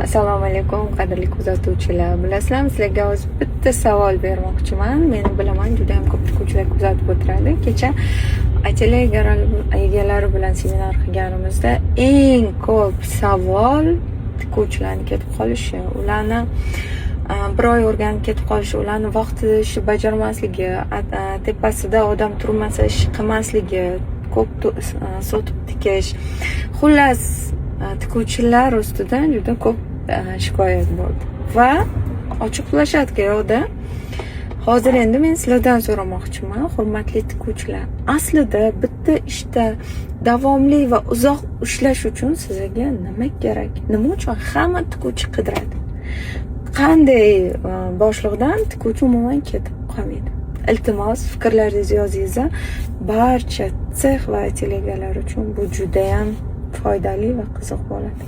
Assalomu alaykum qadrli kuzatuvchilar. Bilasizlarmi, sizlarga hozir bitta savol bermoqchiman. Men bilaman juda ham ko'p tikuvchilar kuzatib o'tiradi. Kecha aytili egalari bilan seminar qilganimizda eng ko'p savol tikuvchilarning ketib qolishi, ularni bir oy o'rganib ketib qolishi, ularni vaqtida ish bajarmasligi, tepasida odam turmasa ish qilmasligi, ko'p sotib tikish, xullas tikuvchilar ustidan juda ko'p shikoyat bo'ldi va ochiqlashadi yo'qda. Hozir endi men sizlardan so'ramoqchiman, hurmatli tikuvchilar. Aslida bitta ishda davomli va uzoq ishlash uchun sizga nima kerak? Nima uchun hamma tikuvchi qidiradi? Qanday boshliqdan tikuvchi umuman ketib qolmaydi? Iltimos, fikrlaringizni yozinglar. Barcha sex va atelyegalar uchun bu juda ham foydali va qiziq bo'ladi.